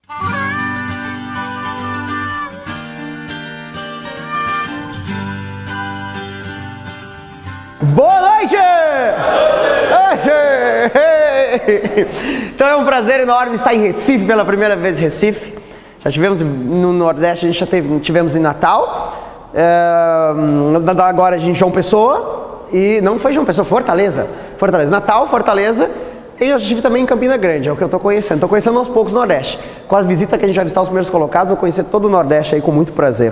Boa noite! Então é um prazer enorme estar em Recife pela primeira vez em Recife. Já tivemos no Nordeste, a gente já tivemos em Natal. Agora a gente João Pessoa. E não foi João Pessoa, Fortaleza. Natal, Fortaleza. E eu já estive também em Campina Grande, é o que eu estou conhecendo. Estou conhecendo aos poucos o Nordeste. Com a visita que a gente vai visitar os primeiros colocados, vou conhecer todo o Nordeste aí com muito prazer.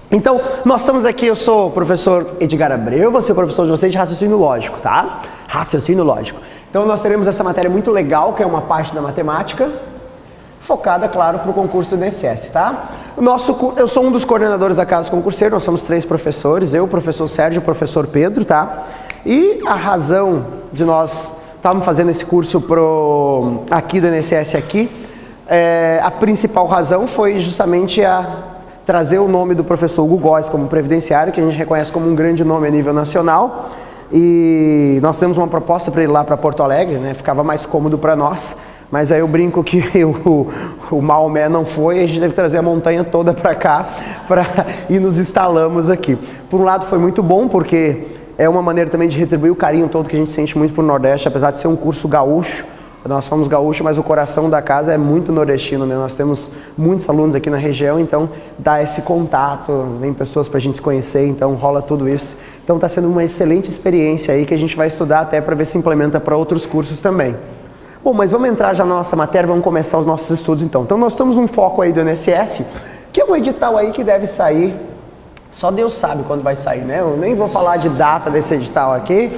Então, nós estamos aqui, eu sou o professor Edgar Abreu, vou ser o professor de vocês de raciocínio lógico, tá? Raciocínio lógico. Então, nós teremos essa matéria muito legal, que é uma parte da matemática, focada, claro, para o concurso do INSS, tá? Eu sou um dos coordenadores da Casa Concurseiro, nós somos 3 professores, eu, o professor Sérgio e o professor Pedro, tá? E a razão de nós estarmos fazendo esse curso aqui do INSS aqui, a principal razão foi justamente trazer o nome do professor Hugo Góes como previdenciário, que a gente reconhece como um grande nome a nível nacional. E nós temos uma proposta para ir lá para Porto Alegre, né? Ficava mais cômodo para nós, mas aí eu brinco que o Maomé não foi, a gente teve que trazer a montanha toda para cá e nos instalamos aqui. Por um lado foi muito bom, porque é uma maneira também de retribuir o carinho todo que a gente sente muito por Nordeste, apesar de ser um curso gaúcho. Nós somos gaúchos, mas o coração da casa é muito nordestino, né? Nós temos muitos alunos aqui na região, então dá esse contato, vem pessoas para a gente se conhecer, então rola tudo isso. Então está sendo uma excelente experiência aí que a gente vai estudar até para ver se implementa para outros cursos também. Bom, mas vamos entrar já na nossa matéria, vamos começar os nossos estudos então. Então nós temos um foco aí do INSS, que é um edital aí que deve sair. Só Deus sabe quando vai sair, né? Eu nem vou falar de data desse edital aqui.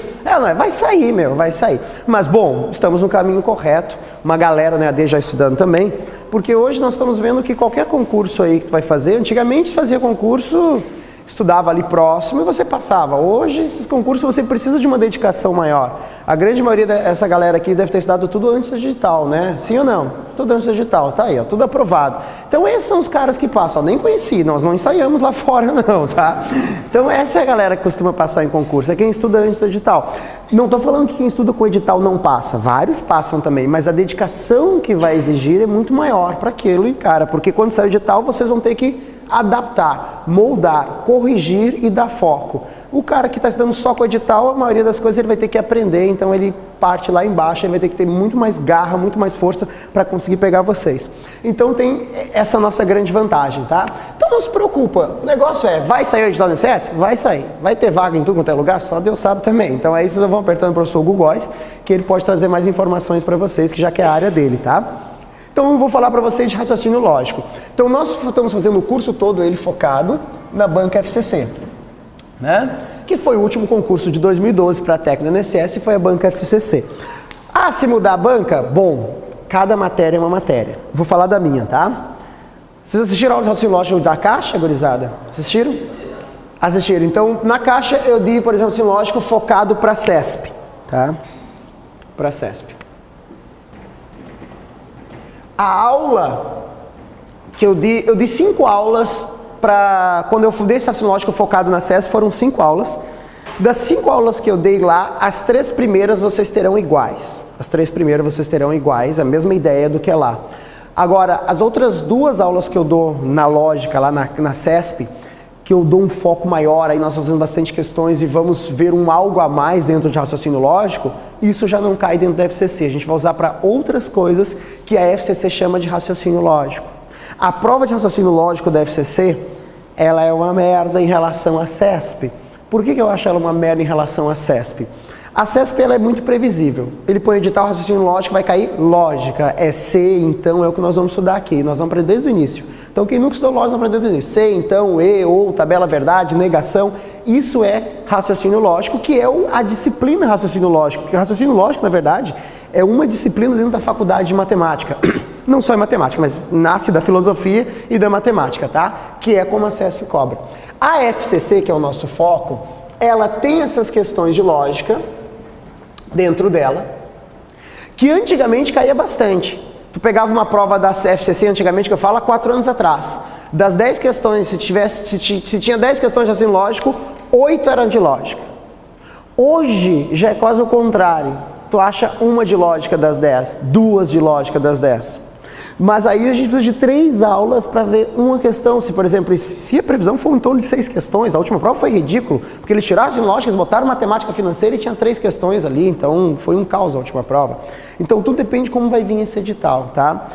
Vai sair, vai sair. Mas, bom, estamos no caminho correto. Uma galera, né, a AD já estudando também. Porque hoje nós estamos vendo que qualquer concurso aí que tu vai fazer, antigamente fazia concurso, estudava ali próximo e você passava. Hoje, esses concursos, você precisa de uma dedicação maior. A grande maioria dessa galera aqui deve ter estudado tudo antes do digital, né? Sim ou não? Tudo antes do digital, tá aí, ó, tudo aprovado. Então, esses são os caras que passam. Eu nem conheci, nós não ensaiamos lá fora, não, tá? Então, essa é a galera que costuma passar em concurso, é quem estuda antes do edital. Não estou falando que quem estuda com o edital não passa, vários passam também, mas a dedicação que vai exigir é muito maior para aquele cara, porque quando sair o edital, vocês vão ter que adaptar, moldar, corrigir e dar foco. O cara que está estudando só com o edital, a maioria das coisas ele vai ter que aprender, então ele parte lá embaixo, ele vai ter que ter muito mais garra, muito mais força para conseguir pegar vocês. Então tem essa nossa grande vantagem, tá? Então não se preocupa, o negócio vai sair o edital do INSS? Vai sair. Vai ter vaga em tudo quanto é lugar? Só Deus sabe também. Então aí vocês vão apertando o professor Hugo Góes, que ele pode trazer mais informações para vocês, que já que é a área dele, tá? Então eu vou falar para vocês de raciocínio lógico. Então nós estamos fazendo o curso todo ele focado na banca FCC, né? Que foi o último concurso de 2012 para técnico do INSS e foi a banca FCC. Se mudar a banca? Bom, cada matéria é uma matéria. Vou falar da minha, tá? Vocês assistiram ao raciocínio lógico da Caixa, gurizada? Assistiram? Assistiram. Então na Caixa eu dei, por exemplo, raciocínio lógico focado para CESP, tá? Para CESP. A aula que eu dei 5 aulas para, quando eu dei esse raciocínio lógico focado na CESP, foram 5 aulas. Das 5 aulas que eu dei lá, as 3 primeiras vocês terão iguais. As 3 primeiras vocês terão iguais, a mesma ideia do que lá. Agora, as outras 2 aulas que eu dou na lógica, lá na CESP, que eu dou um foco maior, aí nós fazemos bastante questões e vamos ver algo a mais dentro de raciocínio lógico, isso já não cai dentro da FCC. A gente vai usar para outras coisas que a FCC chama de raciocínio lógico. A prova de raciocínio lógico da FCC, ela é uma merda em relação à CESP. Por que eu acho ela uma merda em relação à CESP? A CESP ela é muito previsível. Ele põe edital, raciocínio lógico, vai cair lógica. É C, então, é o que nós vamos estudar aqui. Nós vamos aprender desde o início. Então, quem nunca estudou lógica, vai aprender desde o início. C, então, E, ou, tabela verdade, negação. Isso é raciocínio lógico, que é a disciplina raciocínio lógico. Porque raciocínio lógico, na verdade, é uma disciplina dentro da faculdade de matemática. Não só em matemática, mas nasce da filosofia e da matemática, tá? Que é como a CESP cobra. A FCC, que é o nosso foco, ela tem essas questões de lógica dentro dela, que antigamente caía bastante. Tu pegava uma prova da FCC antigamente, que eu falo há 4 anos atrás, das 10 questões, se tinha 10 questões de raciocínio lógico, 8 eram de lógica. Hoje já é quase o contrário. Tu acha uma de lógica das 10, 2 de lógica das 10. Mas aí a gente precisa de 3 aulas para ver uma questão. Se, por exemplo, se a previsão for em torno de 6 questões, a última prova foi ridículo, porque eles tiraram as lógicas, botaram matemática financeira e tinha 3 questões ali, então foi um caos a última prova. Então tudo depende de como vai vir esse edital, tá?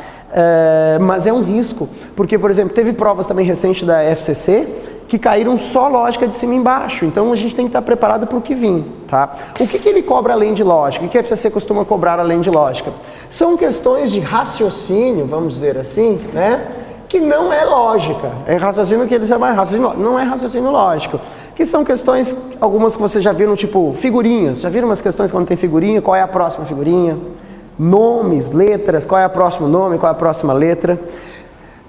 Mas é um risco, porque, por exemplo, teve provas também recentes da FCC que caíram só lógica de cima e embaixo, então a gente tem que estar preparado para o que vir, tá? O que ele cobra além de lógica? O que a FCC costuma cobrar além de lógica? São questões de raciocínio, vamos dizer assim, né? Que não é lógica, é raciocínio que eles chamam de raciocínio, não é raciocínio lógico, que são questões, algumas que vocês já viram, tipo figurinhas, já viram umas questões quando tem figurinha, qual é a próxima figurinha? Nomes, letras, qual é o próximo nome, qual é a próxima letra?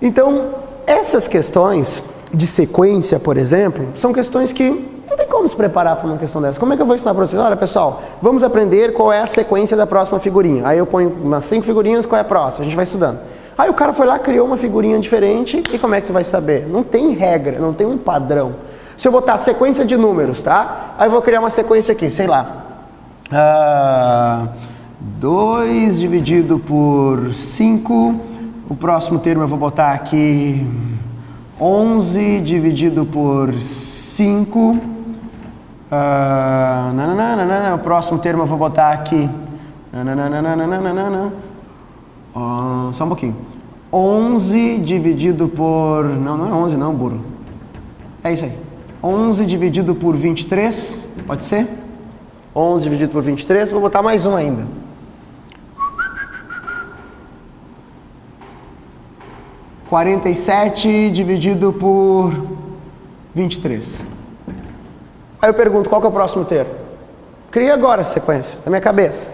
Então, essas questões de sequência, por exemplo, são questões que não tem como se preparar para uma questão dessa. Como é que eu vou ensinar para vocês? Olha, pessoal, vamos aprender qual é a sequência da próxima figurinha. Aí eu ponho umas 5 figurinhas, qual é a próxima? A gente vai estudando. Aí o cara foi lá, criou uma figurinha diferente, e como é que tu vai saber? Não tem regra, não tem um padrão. Se eu botar sequência de números, tá? Aí eu vou criar uma sequência aqui, sei lá. 2 dividido por 5, o próximo termo eu vou botar aqui 11 dividido por 5, o próximo termo eu vou botar aqui, só um pouquinho, 11 dividido por, não é 11 não, burro, é isso aí, 11 dividido por 23, pode ser? 11 dividido por 23, vou botar mais um ainda. 47 dividido por 23. Aí eu pergunto, qual que é o próximo termo? Cria agora a sequência, na minha cabeça.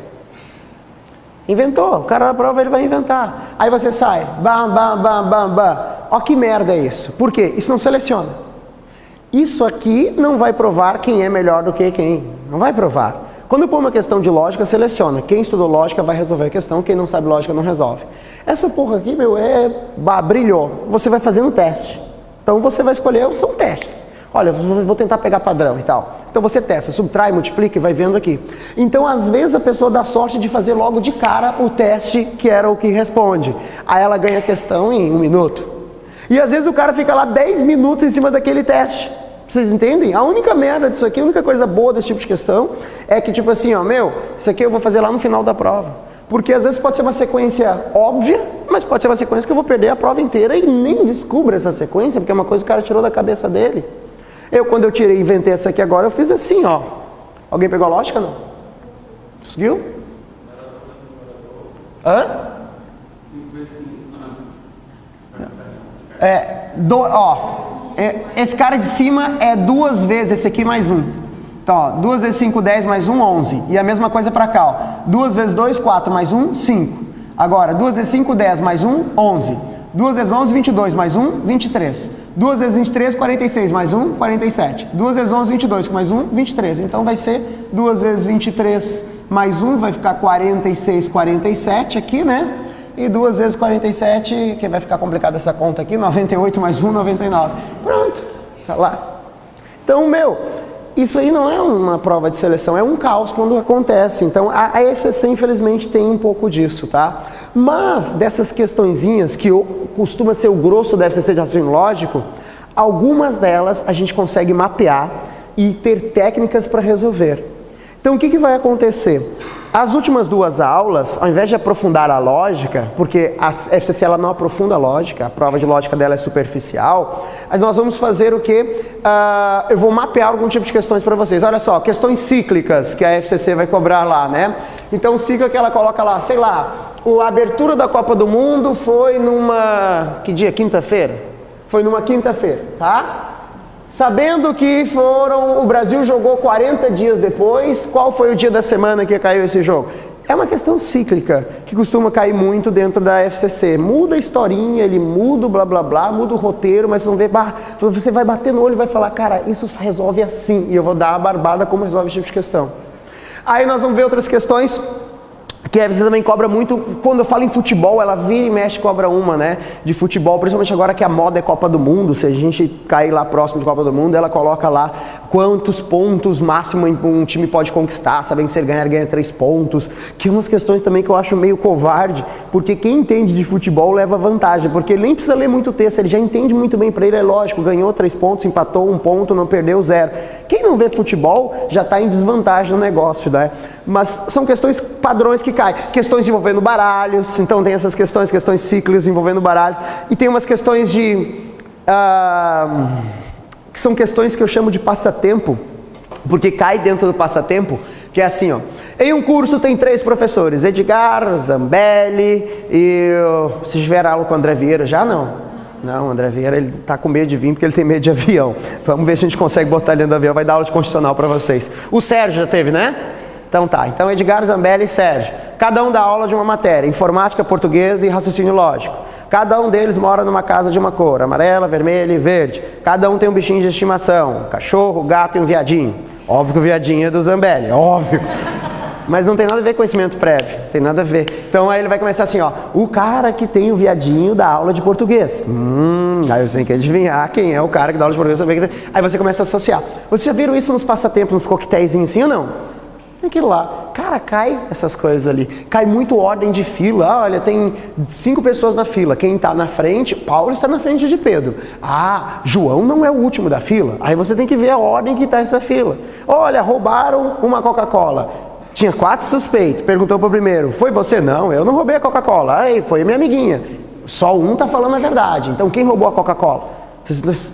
Inventou, o cara da prova ele vai inventar. Aí você sai, bam, bam, bam, bam, bam. Ó que merda é isso. Por quê? Isso não seleciona. Isso aqui não vai provar quem é melhor do que quem. Não vai provar. Quando eu pôr uma questão de lógica, seleciona. Quem estudou lógica vai resolver a questão, quem não sabe lógica não resolve. Essa porra aqui, meu, brilhou. Você vai fazer um teste. Então você vai escolher, são testes. Olha, vou tentar pegar padrão e tal. Então você testa, subtrai, multiplica e vai vendo aqui. Então às vezes a pessoa dá sorte de fazer logo de cara o teste que era o que responde. Aí ela ganha a questão em 1 minuto. E às vezes o cara fica lá 10 minutos em cima daquele teste. Vocês entendem? A única merda disso aqui, a única coisa boa desse tipo de questão é que tipo assim, ó, isso aqui eu vou fazer lá no final da prova. Porque às vezes pode ser uma sequência óbvia, mas pode ser uma sequência que eu vou perder a prova inteira e nem descubro essa sequência, porque é uma coisa que o cara tirou da cabeça dele. Quando eu tirei e inventei essa aqui agora, eu fiz assim, ó. Alguém pegou a lógica, não? Conseguiu? Hã? Esse cara de cima é 2 vezes esse aqui mais 1. Então, ó, 2 vezes 5, 10, mais 1, 11. E a mesma coisa para cá, ó. 2 vezes 2, 4, mais 1, 5. Agora, 2 vezes 5, 10, mais 1, 11. 2 vezes 11, 22, mais 1, 23. 2 vezes 23, 46, mais 1, 47. 2 vezes 11, 22, mais 1, 23. Então vai ser 2 vezes 23, mais 1, vai ficar 46, 47 aqui, né? E 2 vezes 47, que vai ficar complicada essa conta aqui, 98 mais 1, 99. Pronto, tá lá. Então, isso aí não é uma prova de seleção, é um caos quando acontece. Então, a FCC, infelizmente, tem um pouco disso, tá? Mas, dessas questõezinhas, que costuma ser o grosso da FCC de raciocínio lógico, algumas delas a gente consegue mapear e ter técnicas para resolver. Então, o que vai acontecer? As últimas 2 aulas, ao invés de aprofundar a lógica, porque a FCC ela não aprofunda a lógica, a prova de lógica dela é superficial, nós vamos fazer o quê? Eu vou mapear algum tipo de questões para vocês. Olha só, questões cíclicas que a FCC vai cobrar lá, né? Então, cíclica que ela coloca lá, sei lá, a abertura da Copa do Mundo foi numa... Que dia? Quinta-feira? Foi numa quinta-feira, tá? Sabendo que o Brasil jogou 40 dias depois, qual foi o dia da semana que caiu esse jogo? É uma questão cíclica, que costuma cair muito dentro da FCC. Muda a historinha, ele muda o blá blá blá, muda o roteiro, mas você vai bater no olho e vai falar, cara, isso resolve assim, e eu vou dar a barbada como resolve esse tipo de questão. Aí nós vamos ver outras questões que a FCC também cobra muito. Quando eu falo em futebol, ela vira e mexe, cobra uma, né, de futebol, principalmente agora que a moda é Copa do Mundo. Se a gente cair lá próximo de Copa do Mundo, ela coloca lá quantos pontos máximo um time pode conquistar, sabendo que se ele ganhar, ganha 3 pontos, que é umas questões também que eu acho meio covarde, porque quem entende de futebol leva vantagem, porque ele nem precisa ler muito texto, ele já entende muito bem, para ele é lógico, ganhou 3 pontos, empatou 1 ponto, não perdeu 0. Quem não vê futebol já está em desvantagem no negócio, né? Mas são questões padrões que caem, questões envolvendo baralhos, então tem essas questões cíclicas envolvendo baralhos, e tem umas questões que são questões que eu chamo de passatempo, porque cai dentro do passatempo, que é assim, ó. Em um curso tem 3 professores, Edgar, Zambelli e... Se tiver aula com o André Vieira, já não. Não, o André Vieira, ele tá com medo de vir porque ele tem medo de avião. Vamos ver se a gente consegue botar ele dentro do avião, vai dar aula de constitucional para vocês. O Sérgio já teve, né? Então tá, então Edgar, Zambelli e Sérgio. Cada um dá aula de uma matéria, informática, português e raciocínio lógico. Cada um deles mora numa casa de uma cor, amarela, vermelha e verde. Cada um tem um bichinho de estimação, cachorro, gato e um viadinho. Óbvio que o viadinho é do Zambelli, óbvio. Mas não tem nada a ver com conhecimento prévio, tem nada a ver. Então aí ele vai começar assim, ó, o cara que tem o viadinho da aula de português. Aí você tem que adivinhar quem é o cara que dá aula de português. Aí você começa a associar. Vocês já viram isso nos passatempos, nos coquetéis, sim ou não? Aquilo lá, cara, cai essas coisas ali, cai muito ordem de fila. Olha, tem 5 pessoas na fila, quem está na frente, Paulo está na frente de Pedro. João não é o último da fila, aí você tem que ver a ordem que está essa fila. Olha, roubaram uma Coca-Cola, tinha 4 suspeitos, perguntou para o primeiro, foi você? Não, eu não roubei a Coca-Cola, aí foi a minha amiguinha. Só um está falando a verdade, então quem roubou a Coca-Cola?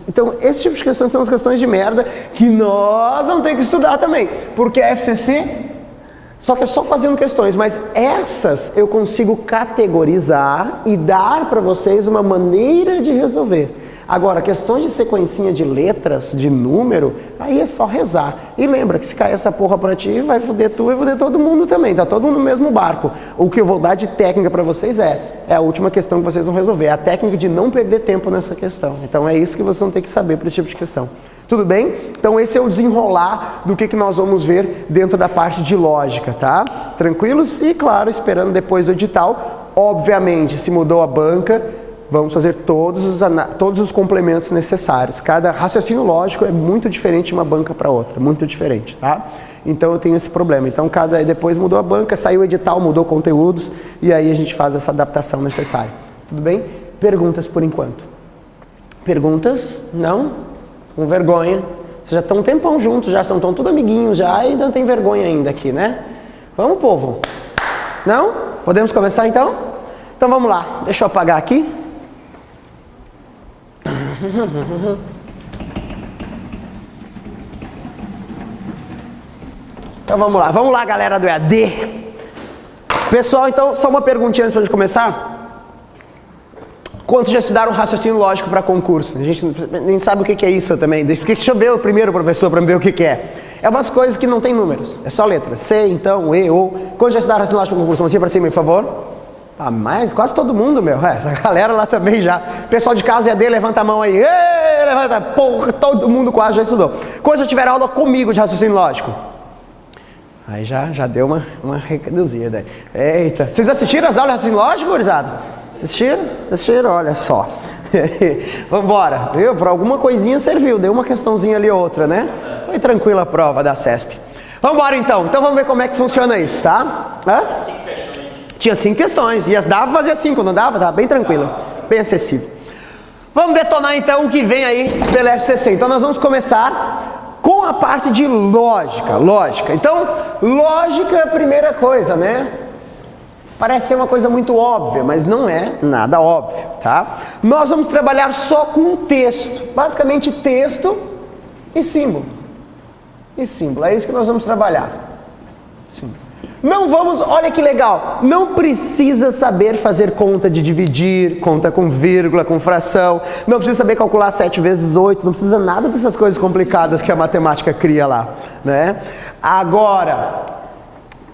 Então, esse tipo de questões são as questões de merda que nós vamos ter que estudar também, porque a FCC, só que é só fazendo questões, mas essas eu consigo categorizar e dar para vocês uma maneira de resolver. Agora, questões de sequencinha de letras, de número, aí é só rezar. E lembra que se cair essa porra pra ti, vai foder tu e vai foder todo mundo também, tá todo mundo no mesmo barco. O que eu vou dar de técnica para vocês é a última questão que vocês vão resolver, é a técnica de não perder tempo nessa questão. Então é isso que vocês vão ter que saber para esse tipo de questão. Tudo bem? Então esse é o desenrolar do que nós vamos ver dentro da parte de lógica, tá? Tranquilos? E claro, esperando depois do edital, obviamente, se mudou a banca, vamos fazer todos os complementos necessários. Cada raciocínio lógico é muito diferente de uma banca para outra, muito diferente, tá? Então eu tenho esse problema. Então depois mudou a banca, saiu o edital, mudou conteúdos e aí a gente faz essa adaptação necessária. Tudo bem? Perguntas por enquanto? Perguntas? Não? Com vergonha. Vocês já estão um tempão juntos, já estão tudo amiguinhos já e ainda tem vergonha ainda aqui, né? Vamos, povo? Não? Podemos começar então? Então vamos lá. Deixa eu apagar aqui. Então vamos lá galera do EAD. Pessoal, então só uma perguntinha antes pra gente começar. Quantos já estudaram raciocínio lógico para concurso? A gente nem sabe o que é isso também. Deixa eu ver o primeiro professor para ver o que é. É umas coisas que não tem números, é só letras. C, então, E, O. Quantos já estudaram raciocínio lógico para concurso? Mãozinha para cima, por favor. Mas quase todo mundo, meu. Essa galera lá também já. Pessoal de casa EAD, levanta a mão aí. Ei, levanta. Porra, todo mundo quase já estudou. Quantos já tiveram aula comigo de raciocínio lógico? Aí já deu uma reduzida. Eita. Vocês assistiram as aulas de raciocínio lógico, gurizada? Assistiram? Assistiram? Olha só. Vambora. Viu? Por alguma coisinha serviu. Deu uma questãozinha ali outra, né? Foi tranquila a prova da CESP. Vambora então. Então vamos ver como é que funciona isso, tá? Tinha 5 questões. E as dava, fazia 5. Não dava? Tava bem tranquilo. Bem acessível. Vamos detonar então o que vem aí pela FCC. Então nós vamos começar com a parte de lógica. Então, lógica é a primeira coisa, né? Parece ser uma coisa muito óbvia, mas não é nada óbvio, tá? Nós vamos trabalhar só com texto, basicamente texto e símbolo. É isso que nós vamos trabalhar. Símbolo. Não vamos, olha que legal, não precisa saber fazer conta de dividir, conta com vírgula, com fração, não precisa saber calcular 7 vezes 8, não precisa nada dessas coisas complicadas que a matemática cria lá, né? Agora,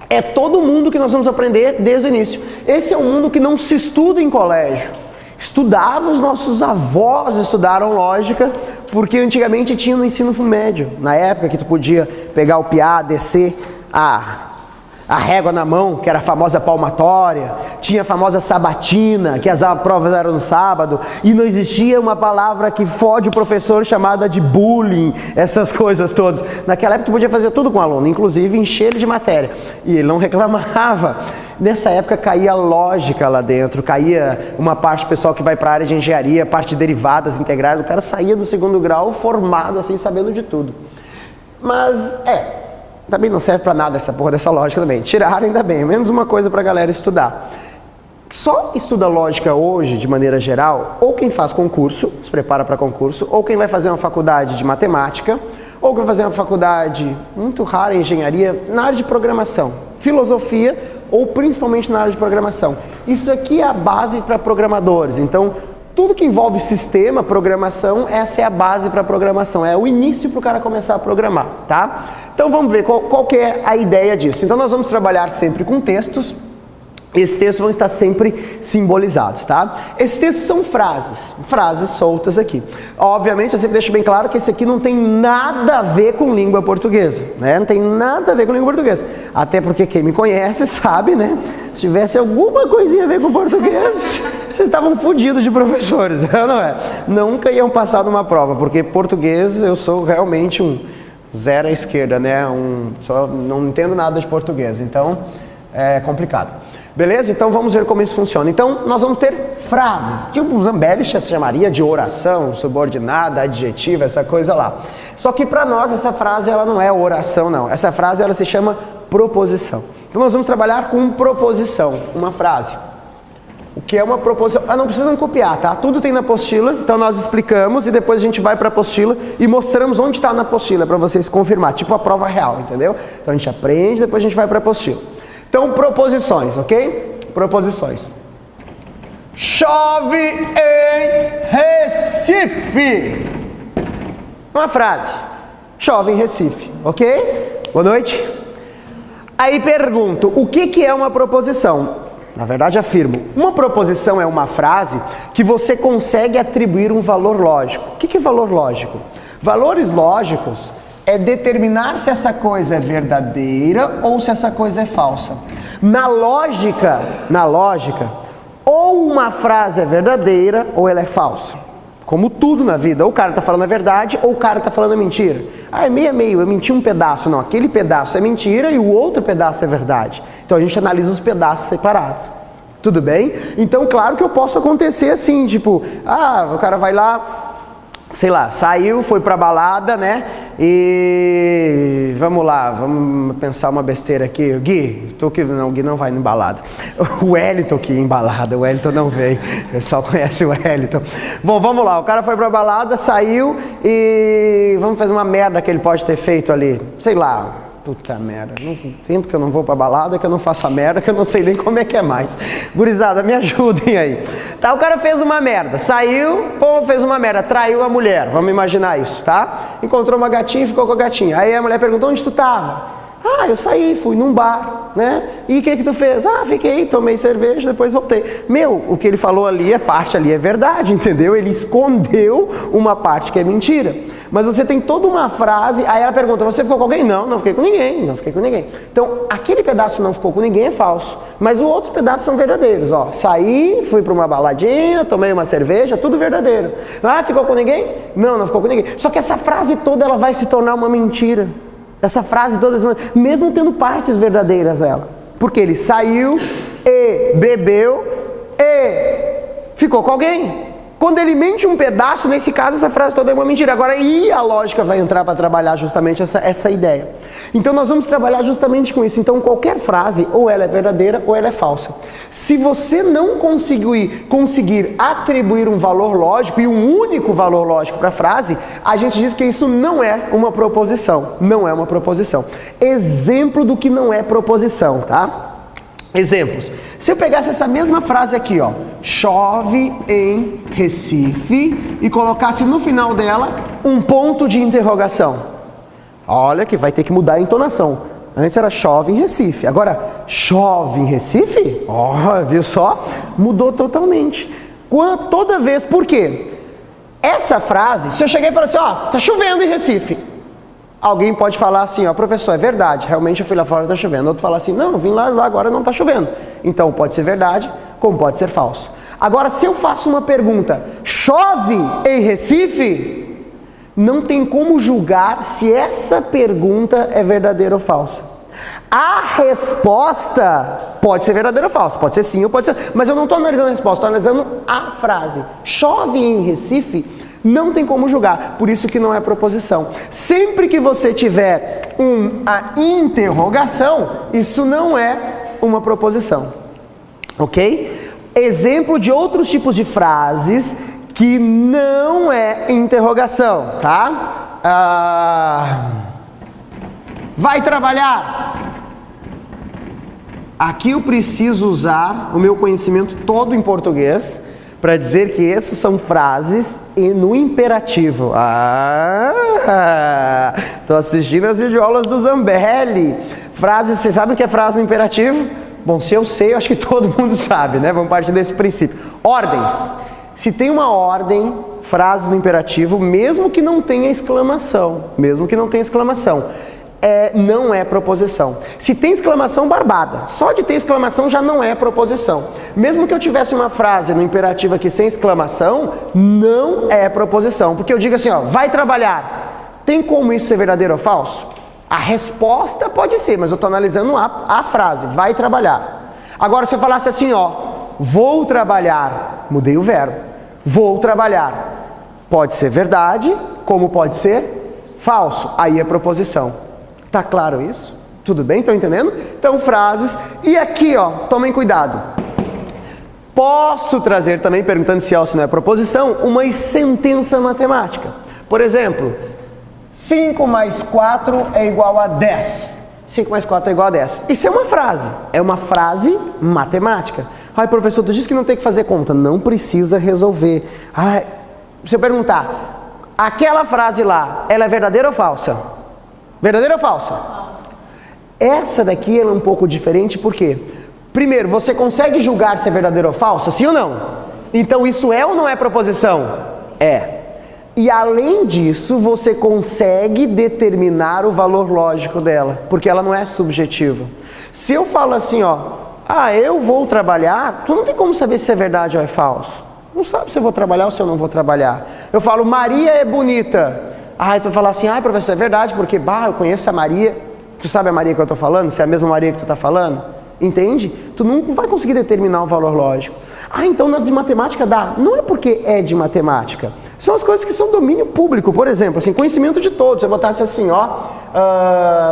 é todo mundo que nós vamos aprender desde o início. Esse é um mundo que não se estuda em colégio. Os nossos avós estudaram lógica, porque antigamente tinha no ensino médio. Na época que tu podia pegar o piá, descer a a régua na mão, que era a famosa palmatória, tinha a famosa sabatina, que as provas eram no sábado, e não existia uma palavra que fode o professor chamada de bullying, essas coisas todas. Naquela época tu podia fazer tudo com o aluno, inclusive encher ele de matéria, e ele não reclamava. Nessa época caía lógica lá dentro, caía uma parte pessoal que vai para a área de engenharia, parte de derivadas integrais, o cara saía do segundo grau formado assim, sabendo de tudo. Mas também não serve para nada essa porra dessa lógica também. Tiraram ainda bem, menos uma coisa para a galera estudar. Só estuda lógica hoje, de maneira geral, ou quem faz concurso, se prepara para concurso, ou quem vai fazer uma faculdade de matemática, ou quem vai fazer uma faculdade, muito rara, em engenharia, na área de programação, filosofia, ou principalmente na área de programação. Isso aqui é a base para programadores, então tudo que envolve sistema, programação, essa é a base para programação, é o início para o cara começar a programar, tá? Então vamos ver qual que é a ideia disso. Então nós vamos trabalhar sempre com textos. Esses textos vão estar sempre simbolizados, tá? Esses textos são frases soltas aqui. Obviamente, eu sempre deixo bem claro que esse aqui não tem nada a ver com língua portuguesa, né? Não tem nada a ver com língua portuguesa. Até porque quem me conhece sabe, né? Se tivesse alguma coisinha a ver com português, vocês estavam fodidos de professores, não é? Nunca iam passar numa prova, porque português eu sou realmente um zero à esquerda, né? Só não entendo nada de português, então é complicado. Beleza? Então vamos ver como isso funciona. Então nós vamos ter frases, que o Zambelli chamaria de oração, subordinada, adjetiva, essa coisa lá. Só que para nós essa frase ela não é oração não, essa frase ela se chama proposição. Então nós vamos trabalhar com proposição, uma frase. O que é uma proposição? Não precisam copiar, tá? Tudo tem na apostila, então nós explicamos e depois a gente vai para a apostila e mostramos onde está na apostila para vocês confirmar, tipo a prova real, entendeu? Então a gente aprende, depois a gente vai para a apostila. Então, proposições, ok? Proposições. Chove em Recife. Uma frase. Chove em Recife, ok? Boa noite. Aí pergunto, o que é uma proposição? Na verdade, afirmo, uma proposição é uma frase que você consegue atribuir um valor lógico. O que é valor lógico? Valores lógicos é determinar se essa coisa é verdadeira ou se essa coisa é falsa. Na lógica, ou uma frase é verdadeira ou ela é falsa. Como tudo na vida, ou o cara está falando a verdade ou o cara está falando a mentira. É meio a meio, eu menti um pedaço. Não, aquele pedaço é mentira e o outro pedaço é verdade. Então a gente analisa os pedaços separados. Tudo bem? Então claro que eu posso acontecer assim, tipo, o cara vai lá, sei lá, saiu, foi pra balada, né? E vamos lá, vamos pensar uma besteira aqui. Gui, o Gui não vai em balada. O Wellington que ia em balada, o Wellington não veio. Eu só conheço o Wellington. Bom, vamos lá, o cara foi pra balada, saiu e vamos fazer uma merda que ele pode ter feito ali. Sei lá, puta merda, tempo que eu não vou pra balada, que eu não faço a merda, que eu não sei nem como é que é mais. Gurizada, me ajudem aí. Tá, o cara fez uma merda, saiu, fez uma merda, traiu a mulher, vamos imaginar isso, tá? Encontrou uma gatinha e ficou com a gatinha. Aí a mulher perguntou, onde tu tava? Eu saí, fui num bar, né? E o que tu fez? Fiquei, tomei cerveja, depois voltei. O que ele falou ali, a parte ali é verdade, entendeu? Ele escondeu uma parte que é mentira. Mas você tem toda uma frase, aí ela pergunta, você ficou com alguém? Não fiquei com ninguém, não fiquei com ninguém. Então, aquele pedaço não ficou com ninguém é falso, mas os outros pedaços são verdadeiros, ó. Saí, fui para uma baladinha, tomei uma cerveja, tudo verdadeiro. Ficou com ninguém? Não ficou com ninguém. Só que essa frase toda, ela vai se tornar uma mentira. Essa frase toda, mesmo tendo partes verdadeiras ela. Porque ele saiu e bebeu e ficou com alguém. Quando ele mente um pedaço, nesse caso, essa frase toda é uma mentira. Agora, a lógica vai entrar para trabalhar justamente essa ideia. Então, nós vamos trabalhar justamente com isso. Então, qualquer frase, ou ela é verdadeira, ou ela é falsa. Se você não conseguir atribuir um valor lógico, e um único valor lógico para a frase, a gente diz que isso não é uma proposição. Não é uma proposição. Exemplo do que não é proposição, tá? Exemplos. Se eu pegasse essa mesma frase aqui, ó, chove em Recife, e colocasse no final dela um ponto de interrogação. Olha que vai ter que mudar a entonação. Antes era chove em Recife, agora chove em Recife? Viu só? Mudou totalmente. Toda vez, por quê? Essa frase, se eu cheguei e falar assim, tá chovendo em Recife. Alguém pode falar assim, ó, professor, é verdade, realmente eu fui lá fora e está chovendo. Outro fala assim, não, vim lá agora não está chovendo. Então pode ser verdade, como pode ser falso. Agora, se eu faço uma pergunta, chove em Recife? Não tem como julgar se essa pergunta é verdadeira ou falsa. A resposta pode ser verdadeira ou falsa, pode ser sim ou pode ser, mas eu não estou analisando a resposta, estou analisando a frase. Chove em Recife? Não tem como julgar, por isso que não é proposição. Sempre que você tiver a interrogação, isso não é uma proposição, ok? Exemplo de outros tipos de frases que não é interrogação, tá? Vai trabalhar. Aqui eu preciso usar o meu conhecimento todo em português para dizer que essas são frases no imperativo. Tô assistindo as videoaulas do Zambelli. Frases, vocês sabem o que é frase no imperativo? Bom, se eu sei, eu acho que todo mundo sabe, né? Vamos partir desse princípio. Ordens. Se tem uma ordem, frase no imperativo, mesmo que não tenha exclamação, não é proposição. Se tem exclamação, barbada. Só de ter exclamação já não é proposição. Mesmo que eu tivesse uma frase no imperativo aqui sem exclamação, não é proposição. Porque eu digo assim, ó, vai trabalhar. Tem como isso ser verdadeiro ou falso? A resposta pode ser, mas eu estou analisando a frase, vai trabalhar. Agora, se eu falasse assim, ó, vou trabalhar, mudei o verbo, vou trabalhar. Pode ser verdade, como pode ser falso. Aí é proposição. Tá claro isso? Tudo bem? Estão entendendo? Então, frases. E aqui, ó, tomem cuidado. Posso trazer também, perguntando se não é proposição, uma sentença matemática. Por exemplo, 5 mais 4 é igual a 10. 5 mais 4 é igual a 10. Isso é uma frase matemática. Ai, professor, tu disse que não tem que fazer conta. Não precisa resolver. Ai, se eu perguntar, aquela frase lá, ela é verdadeira ou falsa? Verdadeira ou falsa? Essa daqui ela é um pouco diferente, por quê? Primeiro, você consegue julgar se é verdadeira ou falsa? Sim ou não? Então isso é ou não é proposição? É. E além disso, você consegue determinar o valor lógico dela, porque ela não é subjetiva. Se eu falo assim, ó, eu vou trabalhar, tu não tem como saber se é verdade ou é falso. Não sabe se eu vou trabalhar ou se eu não vou trabalhar. Eu falo, Maria é bonita. Tu vai falar assim, professor, é verdade, porque, eu conheço a Maria. Tu sabe a Maria que eu estou falando? Se é a mesma Maria que tu está falando? Entende? Tu não vai conseguir determinar o valor lógico. Então nas de matemática dá. Não é porque é de matemática. São as coisas que são domínio público. Por exemplo, assim, conhecimento de todos. Se eu botasse assim,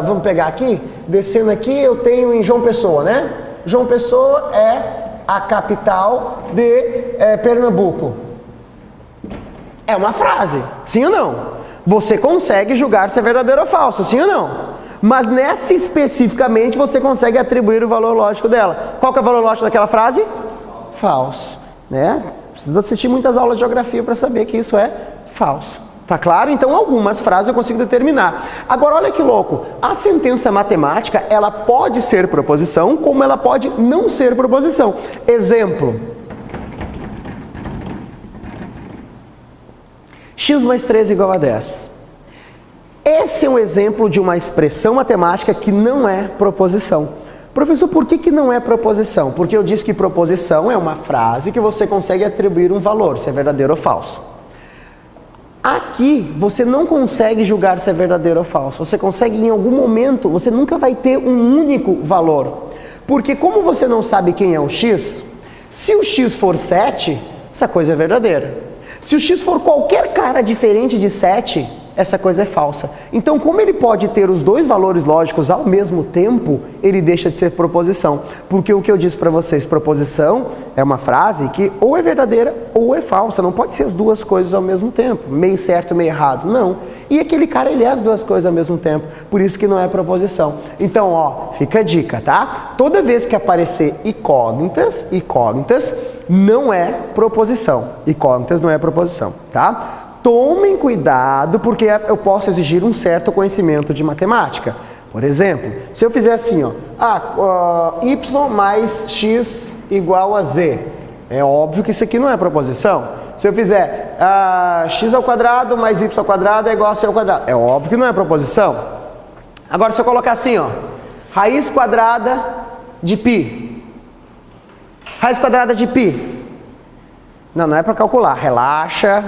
vamos pegar aqui, descendo aqui, eu tenho em João Pessoa, né? João Pessoa é a capital de Pernambuco. É uma frase, sim ou não? Você consegue julgar se é verdadeiro ou falso, sim ou não? Mas nessa especificamente você consegue atribuir o valor lógico dela. Qual que é o valor lógico daquela frase? Falso, né? Precisa assistir muitas aulas de geografia para saber que isso é falso. Tá claro? Então algumas frases eu consigo determinar. Agora olha que louco, a sentença matemática ela pode ser proposição como ela pode não ser proposição. Exemplo. X mais 3 igual a 10. Esse é um exemplo de uma expressão matemática que não é proposição. Professor, por que não é proposição? Porque eu disse que proposição é uma frase que você consegue atribuir um valor, se é verdadeiro ou falso. Aqui, você não consegue julgar se é verdadeiro ou falso. Você consegue em algum momento, você nunca vai ter um único valor. Porque como você não sabe quem é o X, se o X for 7, essa coisa é verdadeira. Se o X for qualquer cara diferente de 7, essa coisa é falsa. Então, como ele pode ter os dois valores lógicos ao mesmo tempo, ele deixa de ser proposição. Porque o que eu disse para vocês, proposição é uma frase que ou é verdadeira ou é falsa. Não pode ser as duas coisas ao mesmo tempo. Meio certo, meio errado. Não. E aquele cara, ele é as duas coisas ao mesmo tempo. Por isso que não é proposição. Então, fica a dica, tá? Toda vez que aparecer incógnitas, não é proposição. Incógnitas não é proposição, tá? Tomem cuidado, porque eu posso exigir um certo conhecimento de matemática. Por exemplo, se eu fizer assim, y mais x igual a z. É óbvio que isso aqui não é proposição. Se eu fizer X ao quadrado mais y ao quadrado é igual a c ao quadrado. É óbvio que não é proposição. Agora, se eu colocar assim, ó, raiz quadrada de π. Raiz quadrada de π. Não é para calcular, relaxa.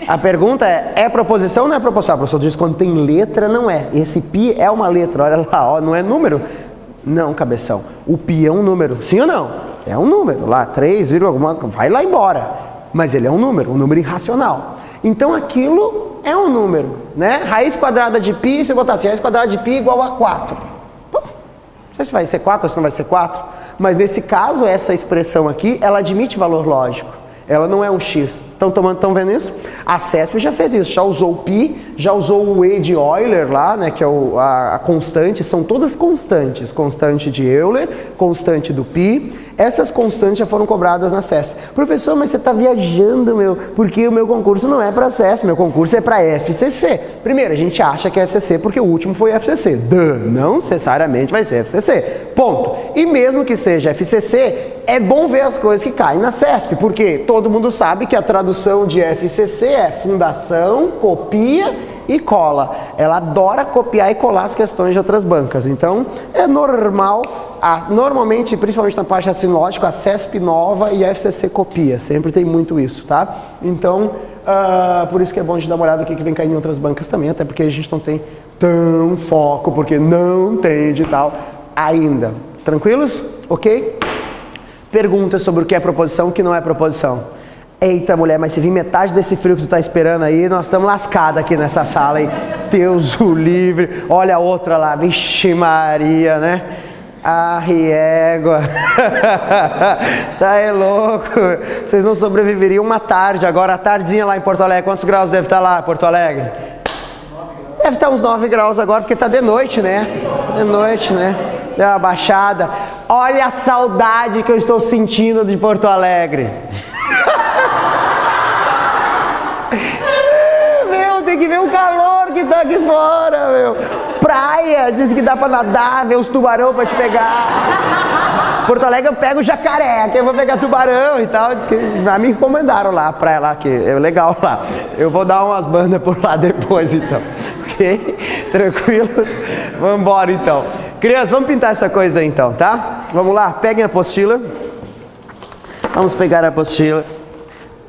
A pergunta é proposição ou não é proposição? O professor diz quando tem letra, não é. Esse π é uma letra, olha lá, ó, não é número? Não, cabeção. O π é um número, sim ou não? É um número, lá, 3, alguma, vai lá embora. Mas ele é um número irracional. Então aquilo é um número, né? Raiz quadrada de π, se eu botar assim, raiz quadrada de π igual a 4. Não sei se vai ser 4 ou se não vai ser 4, mas nesse caso, essa expressão aqui, ela admite valor lógico. Ela não é um x. Estão vendo isso? A CESP já fez isso, já usou o π, já usou o E de Euler lá, né, que é a constante, são todas constantes. Constante de Euler, constante do π, essas constantes já foram cobradas na CESP. Professor, mas você está viajando, porque o meu concurso não é para a CESP, meu concurso é para FCC. Primeiro, a gente acha que é FCC porque o último foi FCC. Não necessariamente vai ser FCC. Ponto. E mesmo que seja FCC, é bom ver as coisas que caem na CESP, porque todo mundo sabe que a tradução de FCC é fundação, copia e cola. Ela adora copiar e colar as questões de outras bancas. Então, é normal, normalmente, principalmente na parte assim lógica, a CESP nova e a FCC copia. Sempre tem muito isso, tá? Então, por isso que é bom a gente dar uma olhada aqui que vem cair em outras bancas também, até porque a gente não tem tão foco, porque não tem edital ainda. Tranquilos? Ok? Perguntas sobre o que é proposição e o que não é proposição. Eita, mulher, mas se vir metade desse frio que tu tá esperando aí, nós estamos lascados aqui nessa sala, hein? Deus o livre. Olha a outra lá, vixe Maria, né? Égua. Tá louco. Vocês não sobreviveriam uma tarde. Agora, a tardezinha lá em Porto Alegre, quantos graus deve estar lá, Porto Alegre? Deve estar uns 9 graus agora, porque tá de noite, né? De noite, né? Deu uma baixada. Olha a saudade que eu estou sentindo de Porto Alegre. Tem que ver o calor que tá aqui fora, Praia, diz que dá pra nadar, ver os tubarão pra te pegar. Porto Alegre eu pego jacaré, que eu vou pegar tubarão e tal. Diz que já me recomendaram lá, a praia lá, que é legal lá. Eu vou dar umas bandas por lá depois, então. Ok? Tranquilos? Vamos embora, então. Crianças, vamos pintar essa coisa aí, então, tá? Vamos lá, peguem a apostila. Vamos pegar a apostila.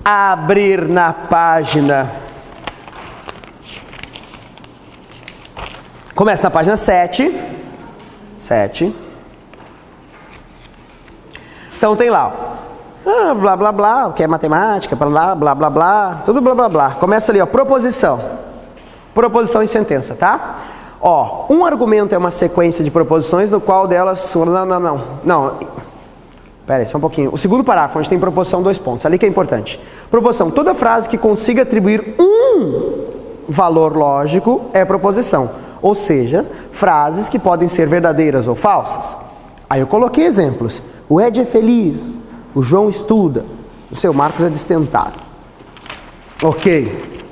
Abrir na página... Começa na página 7. Então tem lá, ó, blá blá blá, o que é matemática, blá blá blá blá, tudo blá blá blá. Começa ali, ó, proposição. Proposição e sentença, tá? Ó, um argumento é uma sequência de proposições no qual delas... Não. Pera aí, só um pouquinho. O segundo parágrafo, onde tem proposição, 2 pontos. Ali que é importante. Proposição, toda frase que consiga atribuir um valor lógico é proposição. Ou seja, frases que podem ser verdadeiras ou falsas. Aí eu coloquei exemplos. O Ed é feliz, o João estuda, o seu Marcos é destentado. Ok.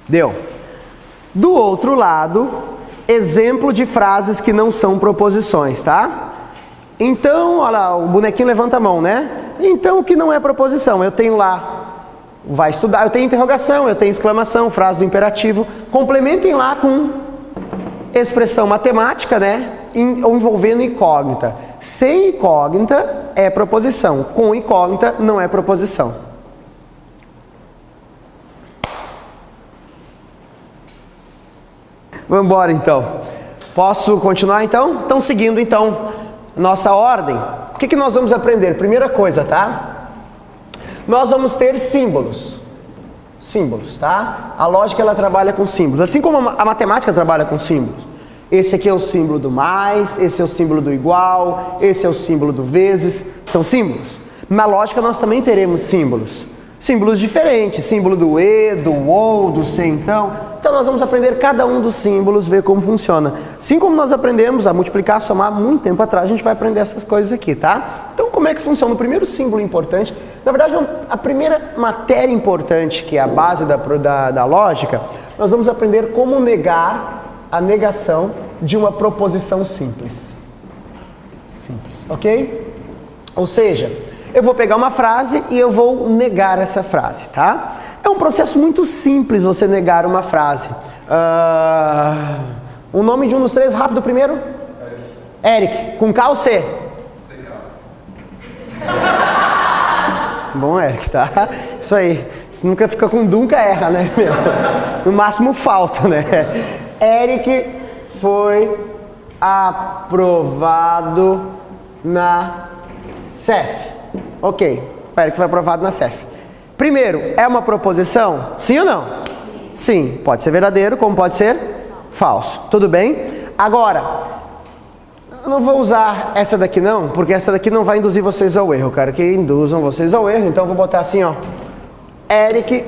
Deu. Do outro lado, exemplo de frases que não são proposições, tá? Então, olha lá, o bonequinho levanta a mão, né? Então, o que não é proposição? Eu tenho lá, vai estudar, eu tenho interrogação, eu tenho exclamação, frase do imperativo. Complementem lá com expressão matemática, né? Envolvendo incógnita. Sem incógnita é proposição. Com incógnita não é proposição. Vamos embora então. Posso continuar então? Então, seguindo então nossa ordem. O que nós vamos aprender? Primeira coisa, tá? Nós vamos ter símbolos. Símbolos, tá? A lógica ela trabalha com símbolos, assim como a matemática trabalha com símbolos. Esse aqui é o símbolo do mais, esse é o símbolo do igual, esse é o símbolo do vezes, são símbolos. Na lógica nós também teremos símbolos. Símbolos diferentes, símbolo do e, do ou, do se, então. Então nós vamos aprender cada um dos símbolos, ver como funciona. Assim como nós aprendemos a multiplicar, somar muito tempo atrás, a gente vai aprender essas coisas aqui, tá? Então como é que funciona? O primeiro símbolo importante, na verdade a primeira matéria importante, que é a base da lógica, nós vamos aprender como negar a negação de uma proposição simples. Simples, ok? Ou seja, eu vou pegar uma frase e eu vou negar essa frase, tá? É um processo muito simples você negar uma frase. O nome de um dos três, rápido primeiro? Eric. Com K ou C? Bom, Eric, tá? Isso aí. Nunca fica com nunca erra, né? No máximo falta, né? Eric foi aprovado na CEF. Ok. O Eric foi aprovado na CEF. Primeiro, é uma proposição? Sim ou não? Sim. Pode ser verdadeiro, como pode ser falso. Tudo bem? Agora, eu não vou usar essa daqui não, porque essa daqui não vai induzir vocês ao erro. Eu quero que induzam vocês ao erro. Então eu vou botar assim, ó. Eric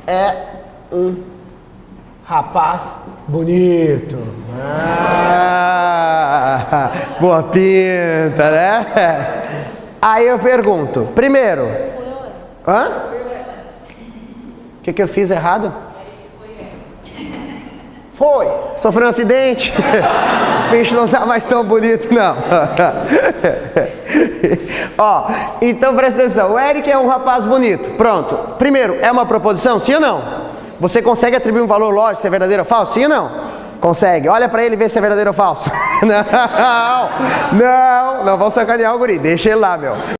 é um rapaz bonito. Boa pinta, né? Aí eu pergunto, primeiro, o que eu fiz errado? Foi. Sofreu um acidente? O bicho não tá mais tão bonito, não. Ó, então presta atenção. O Eric é um rapaz bonito. Pronto. Primeiro, é uma proposição? Sim ou não? Você consegue atribuir um valor lógico, se é verdadeiro ou falso? Sim ou não? Consegue. Olha pra ele e vê se é verdadeiro ou falso. Não vão sacanear o guri. Deixa ele lá, meu.